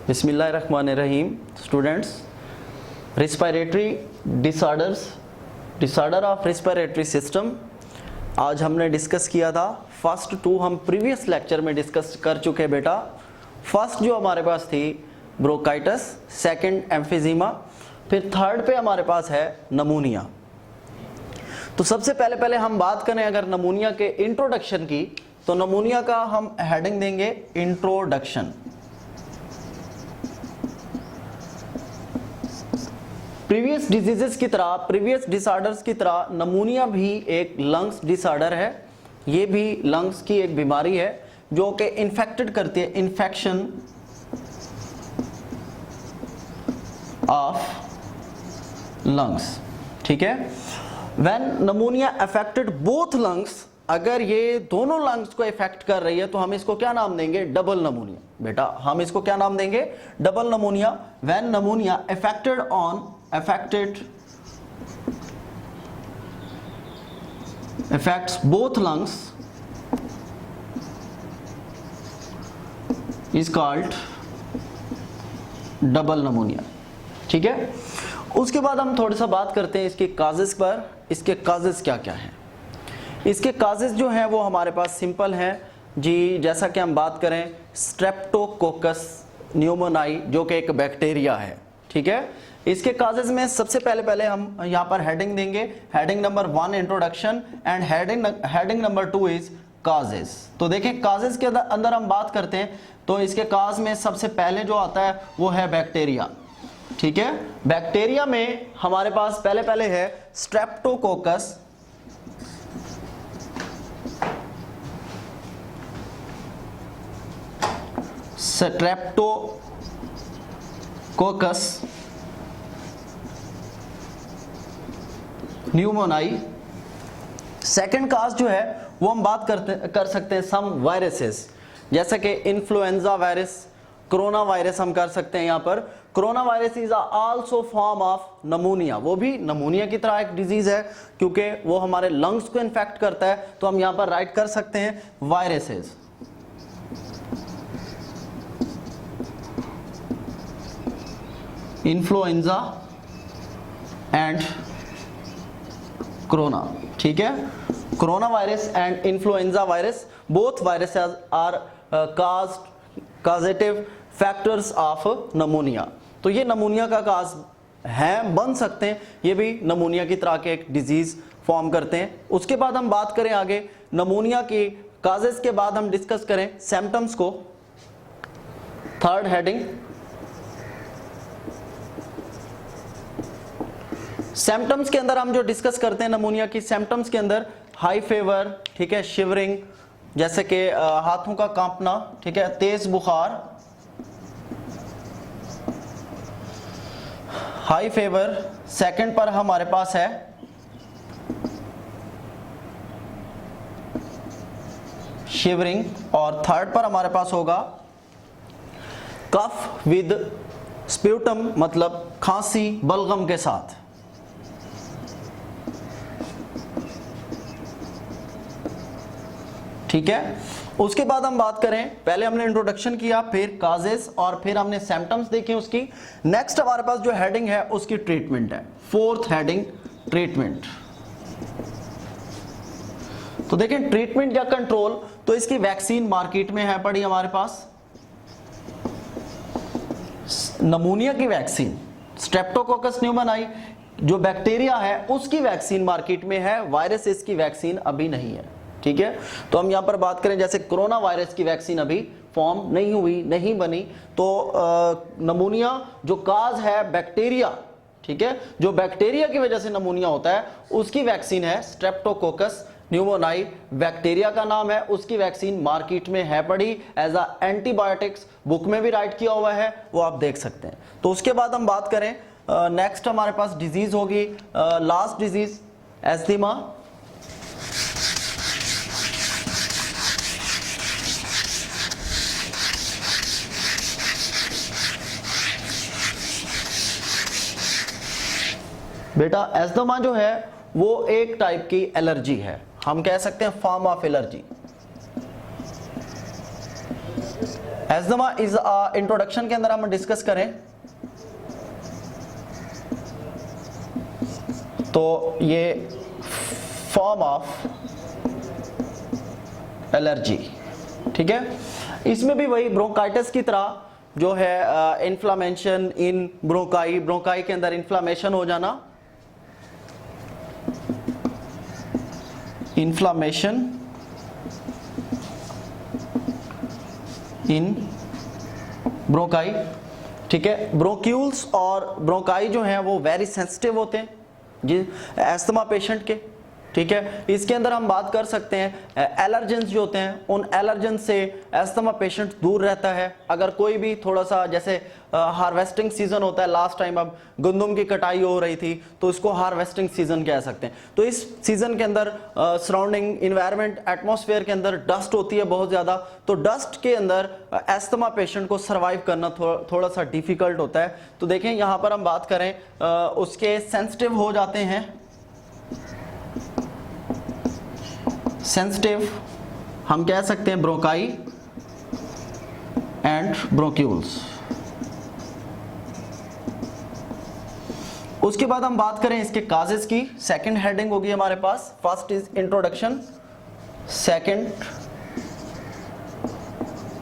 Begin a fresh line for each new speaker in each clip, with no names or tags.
बिस्मिल्लाहिर्रहमानिर्रहीम। Students, respiratory disorders, disorder of respiratory system आज हमने डिस्कस किया था। फर्स्ट टू हम प्रीवियस लेक्चर में डिस्कस कर चुके बेटा। फर्स्ट जो हमारे पास थी ब्रोंकाइटिस, सेकंड एम्फिजीमा, फिर थर्ड पे हमारे पास है नमूनिया। तो सबसे पहले हम बात करें अगर नमूनिया के इंट्रोडक्शन की, तो नमूनिया का हम हेडिंग देंगे इंट्रोडक्शन। प्रीवियस डिजीजेस की तरह, प्रीवियस डिसऑर्डर्स की तरह नमूनिया भी एक लंग्स डिसऑर्डर है। ये भी लंग्स की एक बीमारी है जो कि इन्फेक्टेड करती है, इन्फेक्शन ऑफ लंग्स। ठीक है, व्हेन नमूनिया अफेक्टेड बोथ लंग्स, अगर ये दोनों लंग्स को इफेक्ट कर रही है तो हम इसको क्या नाम देंगे? डबल नमूनिया। बेटा हम इसको क्या नाम देंगे? Double नमूनिया। When नमूनिया affected on affects both lungs is called double नमूनिया। ठीक है, उसके बाद हम थोड़ी सा बात करते हैं इसके काजेस पर। इसके काजेस क्या क्या हैं? इसके काजेस जो हैं वो हमारे पास सिंपल हैं जी। जैसा कि हम बात करें स्ट्रेप्टोकोकस न्यूमोनाई, जो कि एक बैक्टीरिया है। ठीक है, इसके काजेज में सबसे पहले हम यहाँ पर हेडिंग देंगे। Heading number 1 introduction and heading number 2 is causes. तो देखें काजेज के अंदर हम बात करते हैं तो इसके काज में सबसे पहले जो आता है वो है बैक्टीरिया। ठीक है, बैक्टीरिया में हमारे पास पहले है स्ट्रेप्टोकोकस, स्ट्रेप्टोकोकस न्यूमोनाई। सेकंड काज जो है वो हम बात कर सकते हैं सम वायरसेस, जैसे कि इन्फ्लुएंजा वायरस, कोरोना वायरस हम कर सकते हैं। यहाँ पर corona virus is also form of नमूनिया, वो भी नमूनिया की तरह एक डिजीज है क्योंकि वो हमारे लंग्स को इन्फेक्ट करता है। तो हम यहाँ पर राइट कर सकते हैं वायरसेस। Influenza and corona. ठीक है, corona virus and influenza virus, both viruses are causative factors of pneumonia. तो ये नमूनिया का काज है, बन सकते हैं, ये भी नमूनिया की तरह के एक डिजीज फॉर्म करते हैं। उसके बाद हम बात करें आगे नमूनिया की काजेस के बाद हम डिस्कस करें सिम्टम्स को। थर्ड हेडिंग सिम्टम्स के अंदर हम जो डिस्कस करते हैं नमूनिया की सिम्टम्स के अंदर हाई फीवर, ठीक है, शिवरिंग जैसे कि हाथों का कांपना, ठीक है, तेज बुखार, हाई फीवर। सेकंड पर हमारे पास है शिवरिंग और थर्ड पर हमारे पास होगा कफ विद स्प्यूटम, मतलब खांसी बलगम के साथ। ठीक है, उसके बाद हम बात करें, पहले हमने इंट्रोडक्शन किया, फिर काजेस और फिर हमने सिम्टम्स देखे उसकी। नेक्स्ट हमारे पास जो हेडिंग है उसकी ट्रीटमेंट है। Fourth heading treatment. तो देखें ट्रीटमेंट या कंट्रोल, तो इसकी वैक्सीन मार्केट में है पड़ी हमारे पास। नमूनिया की वैक्सीन, स्ट्रेप्टोकोकस न्यूमोनाई जो बैक्टीरिया है उसकी वैक्सीन मार्केट में है, वायरसेस की वैक्सीन अभी नहीं है। ठीक है, तो हम यहां पर बात करें जैसे कोरोना वायरस की वैक्सीन अभी फॉर्म नहीं हुई, नहीं बनी। तो नमूनिया जो काज है बैक्टीरिया, ठीक है, जो बैक्टीरिया की वजह से नमूनिया होता है उसकी वैक्सीन है स्ट्रेप्टोकोकस न्यूमोनाई। बैक्टीरिया का नाम है, उसकी वैक्सीन मार्केट में है पड़ी एज अ एंटीबायोटिक्स, बुक में भी राइट किया हुआ है, वो आप देख सकते हैं। तो उसके बाद हम बात करें नेक्स्ट हमारे पास डिजीज होगी, लास्ट डिजीज एस्थमा। बेटा एस्थमा जो है वो एक टाइप की एलर्जी है, हम कह सकते हैं form of allergy. Asthma is introduction के अंदर हम डिस्कस करें तो ये फॉर्म ऑफ एलर्जी, ठीक है। इसमें भी वही ब्रोंकाइटिस की तरह जो है इन्फ्लामेशन इन ब्रोंकाई, ब्रोंकाई के अंदर इन्फ्लामेशन हो जाना, इन्फ्लामेशन इन ब्रोंकाई, ठीक है। ब्रोंक्यूल्स और ब्रोंकाई जो हैं वो वेरी सेंसिटिव होते हैं जी एस्थमा पेशेंट के, ठीक है। इसके अंदर हम बात कर सकते हैं एलर्जेंस जो होते हैं, उन एलर्जेंस से एस्थमा पेशेंट दूर रहता है। अगर कोई भी थोड़ा सा जैसे हार्वेस्टिंग सीजन होता है, लास्ट टाइम अब गंदम की कटाई हो रही थी तो इसको हार्वेस्टिंग सीजन कह सकते हैं। तो इस सीजन के अंदर सराउंडिंग इन्वायरमेंट एटमॉस्फेयर के अंदर डस्ट होती है बहुत ज़्यादा, तो डस्ट के अंदर एस्थमा पेशेंट को सर्वाइव करना थोड़ा सा डिफिकल्ट होता है। तो देखें यहाँ पर हम बात करें उसके सेंसिटिव हो जाते हैं, सेंसिटिव हम कह सकते हैं ब्रोंकाई एंड ब्रोंक्यूल्स। उसके बाद हम बात करें इसके काजेस की, सेकंड हेडिंग होगी हमारे पास, first is introduction, second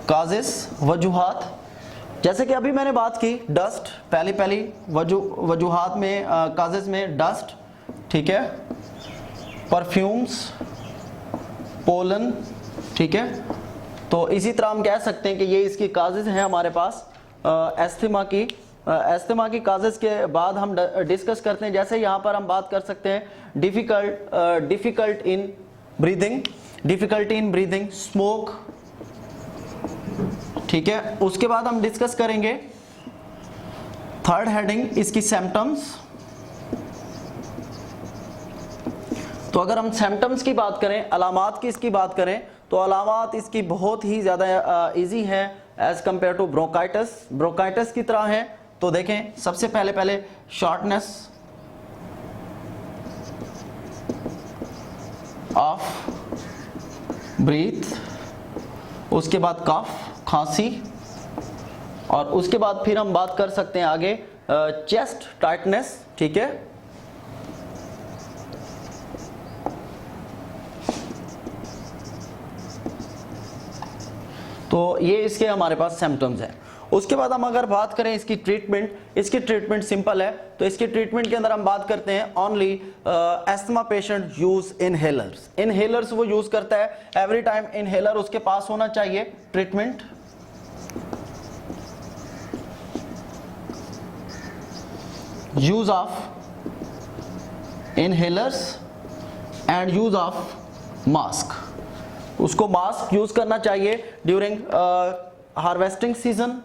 causes वजूहात। जैसे कि अभी मैंने बात की डस्ट, पहली वजूहात में काजेस में डस्ट, ठीक है, परफ्यूम्स, पोलन, ठीक है। तो इसी तरह हम कह सकते हैं कि ये इसकी काजेज हैं हमारे पास एस्थमा की। एस्थमा की काजेज के बाद हम डिस्कस करते हैं, जैसे यहाँ पर हम बात कर सकते हैं difficult in breathing, difficulty in breathing, smoke, ठीक है। उसके बाद हम डिस्कस करेंगे थर्ड हेडिंग इसकी सिम्टम्स। तो अगर हम सिम्टम्स की बात करें, अलामात की इसकी बात करें, तो अलामात इसकी बहुत ही ज़्यादा इजी हैं as compare to bronchitis, bronchitis की तरह हैं। तो देखें सबसे पहले शॉर्टनेस ऑफ ब्रीथ, उसके बाद कफ, खांसी, और उसके बाद फिर हम बात कर सकते हैं आगे चेस्ट टाइटनेस, ठीक है। तो ये इसके हमारे पास सिम्टम्स हैं। उसके बाद हम अगर बात करें इसकी ट्रीटमेंट, इसकी ट्रीटमेंट सिंपल है। तो इसकी ट्रीटमेंट के अंदर हम बात करते हैं only asthma patient use inhalers, inhalers वो यूज करता है एवरी टाइम, इनहेलर उसके पास होना चाहिए। Treatment use of inhalers and use of mask, उसको मास्क यूज करना चाहिए ड्यूरिंग हार्वेस्टिंग सीजन,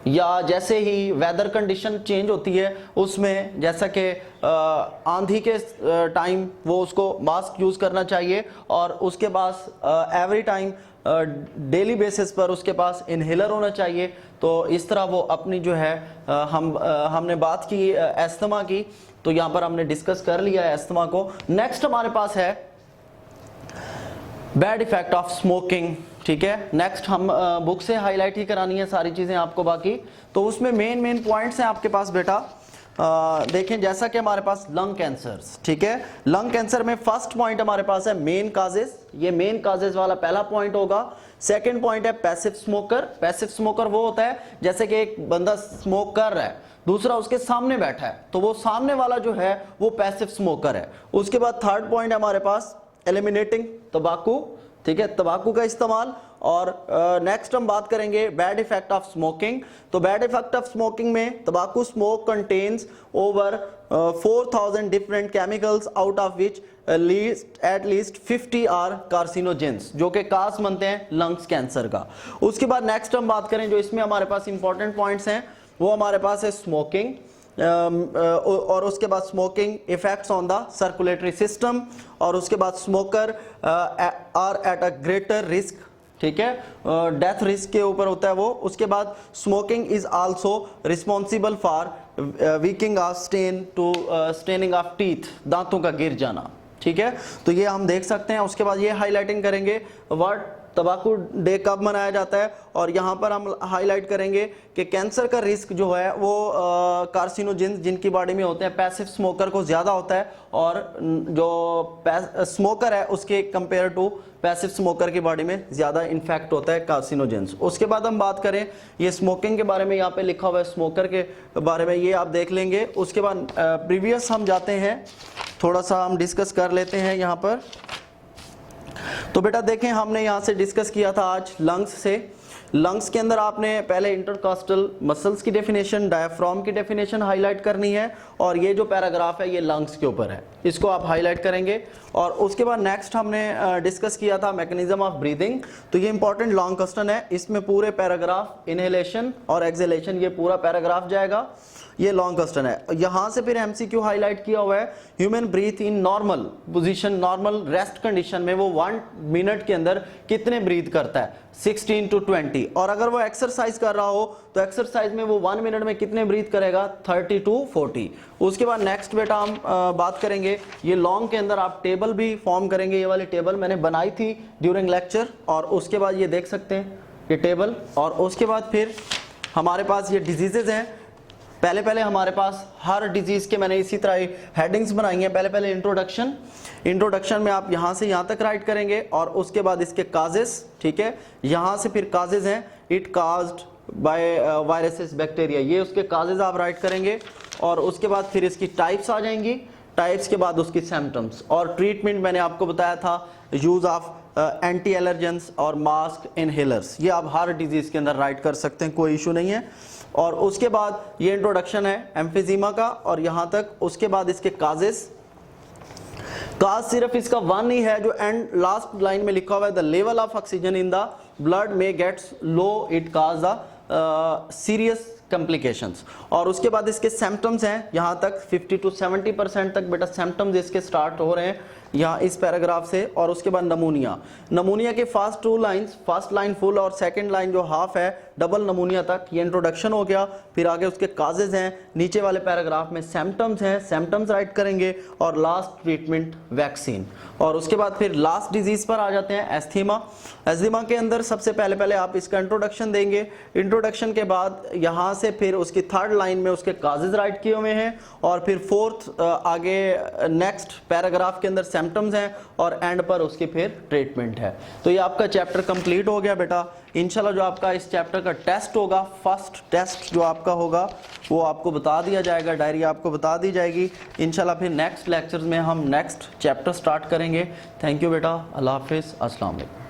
या जैसे ही वेदर कंडीशन चेंज होती है उसमें, जैसा कि आंधी के टाइम वो उसको मास्क यूज करना चाहिए। और उसके पास एवरी टाइम डेली बेसिस पर उसके पास इनहेलर होना चाहिए। तो इस तरह वो अपनी जो है हमने बात की एस्थमा की, तो यहाँ पर हमने डिस्कस कर लिया है एस्थमा को। नेक्स्ट हमारे पास है बैड इफेक्ट ऑफ स्मोकिंग, ठीक है। नेक्स्ट हम बुक से हाईलाइट ही करानी है सारी चीज़ें आपको बाकी, तो उसमें मेन पॉइंट्स हैं आपके पास बेटा। देखें जैसा कि हमारे पास लंग कैंसर्स, ठीक है, लंग कैंसर में फर्स्ट पॉइंट हमारे पास है मेन काजेस, ये मेन काजेस वाला पहला पॉइंट होगा। सेकंड पॉइंट है पैसिव स्मोकर, पैसिव स्मोकर वो होता है जैसे कि एक बंदा स्मोक कर रहा है, दूसरा उसके सामने बैठा है, तो वो सामने वाला जो है वो पैसिव स्मोकर है। उसके बाद थर्ड पॉइंट है हमारे पास एलिमिनेटिंग तंबाकू, ठीक है, तंबाकू का इस्तेमाल। और नेक्स्ट हम बात करेंगे बैड इफेक्ट ऑफ स्मोकिंग। तो बैड इफेक्ट ऑफ स्मोकिंग में तंबाकू smoke contains over 4000 different chemicals out of which at least 50 are carcinogens, जो कि काज बनते हैं लंग्स कैंसर का। उसके बाद नेक्स्ट हम बात करें जो इसमें हमारे पास इंपॉर्टेंट पॉइंट्स हैं, वो हमारे पास है स्मोकिंग, और उसके बाद smoking effects on the circulatory system, और उसके बाद smoker are at a greater risk, ठीक है, डेथ रिस्क के ऊपर होता है वो। उसके बाद smoking is also responsible for weaking of staining of teeth, दांतों का गिर जाना, ठीक है। तो ये हम देख सकते हैं। उसके बाद ये हाईलाइटिंग करेंगे व्हाट तंबाकू डे कब मनाया जाता है, और यहाँ पर हम हाईलाइट करेंगे कि कैंसर का रिस्क जो है वो कार्सिनोजेन जिनकी बॉडी में होते हैं पैसिव स्मोकर को ज़्यादा होता है, और जो स्मोकर है उसके कंपेयर टू पैसिव स्मोकर की बॉडी में ज़्यादा इन्फेक्ट होता है कार्सिनोजेंस। उसके बाद हम बात करें ये स्मोकिंग के बारे में, यहाँ पे लिखा हुआ है स्मोकर के बारे में, ये आप देख लेंगे। उसके बाद प्रीवियस हम जाते हैं, थोड़ा सा हम डिस्कस कर लेते हैं यहाँ पर। तो बेटा देखें, हमने यहाँ से डिस्कस किया था आज लंग्स से। लंग्स के अंदर आपने पहले इंटरकॉस्टल मसल्स की डेफिनेशन, डायफ्राम की डेफिनेशन हाईलाइट करनी है, और ये जो पैराग्राफ है ये लंग्स के ऊपर है, इसको आप हाईलाइट करेंगे। और उसके बाद नेक्स्ट हमने डिस्कस किया था मैकेनिज्म ऑफ ब्रीदिंग। तो ये इंपॉर्टेंट लॉन्ग क्वेश्चन है, इसमें पूरे पैराग्राफ इनहेलेशन और एक्सहेलेशन ये पूरा पैराग्राफ जाएगा, ये लॉन्ग क्वेश्चन है। यहाँ से फिर एमसीक्यू हाईलाइट किया हुआ है, human breathe in normal position, normal rest condition में वो 1 मिनट के अंदर कितने ब्रीथ करता है, 16 to 20। और अगर वो एक्सरसाइज कर रहा हो तो एक्सरसाइज में वो 1 मिनट में कितने ब्रीथ करेगा, 30 to 40। उसके बाद नेक्स्ट बेटा हम बात करेंगे, ये लॉन्ग के अंदर आप टेबल भी फॉर्म करेंगे, ये वाली टेबल मैंने बनाई थी ड्यूरिंग लेक्चर, और उसके बाद ये देख सकते हैं ये टेबल। और उसके बाद फिर हमारे पास ये डिजीजेज हैं। पहले हमारे पास हर डिजीज के मैंने इसी तरह हेडिंग्स बनाई हैं। पहले इंट्रोडक्शन में आप यहाँ से यहाँ तक राइट करेंगे, और उसके बाद इसके काजेस, ठीक है, यहाँ से फिर काजेज हैं, it caused by viruses bacteria, ये उसके काजेज आप राइट करेंगे। और उसके बाद फिर इसकी टाइप्स आ जाएंगी, टाइप्स के बाद उसकी सिम्टम्स, और ट्रीटमेंट मैंने आपको बताया था, यूज ऑफ एंटी एलर्जेंस और मास्क इनहेलर्स, ये आप हर डिजीज के अंदर राइट कर सकते हैं, कोई इशू नहीं है। और उसके बाद ये इंट्रोडक्शन है एम्फीजीमा का, और यहाँ तक। उसके बाद इसके काजेस, काज सिर्फ इसका 1 ही है जो एंड लास्ट लाइन में लिखा हुआ है, the level of oxygen in the blood में gets low, it cause the serious complications. और उसके बाद इसके सिम्टम्स हैं, यहाँ तक 50 to 70% तक बेटा सिम्टम्स इसके स्टार्ट हो रहे हैं यहाँ इस पैराग्राफ से। और उसके बाद नमूनिया के first 2 lines, first line full और सेकंड लाइन जो हाफ है डबल नमूनिया तक, ये इंट्रोडक्शन हो गया। फिर आगे उसके काजेज हैं, नीचे वाले पैराग्राफ में सिम्टम्स हैं, सिम्टम्स राइट करेंगे, और लास्ट ट्रीटमेंट वैक्सीन। और उसके बाद फिर लास्ट डिजीज पर आ जाते हैं, एस्थीमा। एस्थीमा के अंदर सबसे पहले आप इसका इंट्रोडक्शन देंगे, इंट्रोडक्शन के बाद यहाँ से फिर उसकी 3rd लाइन में उसके काजेज राइट किए हुए हैं, और फिर 4th आगे नेक्स्ट पैराग्राफ के अंदर सिम्टम्स हैं, और एंड पर उसकी फिर ट्रीटमेंट है। तो ये आपका चैप्टर कंप्लीट हो गया बेटा। इंशाल्लाह जो आपका इस चैप्टर का टेस्ट होगा, फर्स्ट टेस्ट जो आपका होगा वो आपको बता दिया जाएगा, डायरी आपको बता दी जाएगी इंशाल्लाह। फिर नेक्स्ट लेक्चर्स में हम नेक्स्ट चैप्टर स्टार्ट करेंगे। थैंक यू बेटा, अल्लाह हाफिज़, अस्सलाम वालेकुम।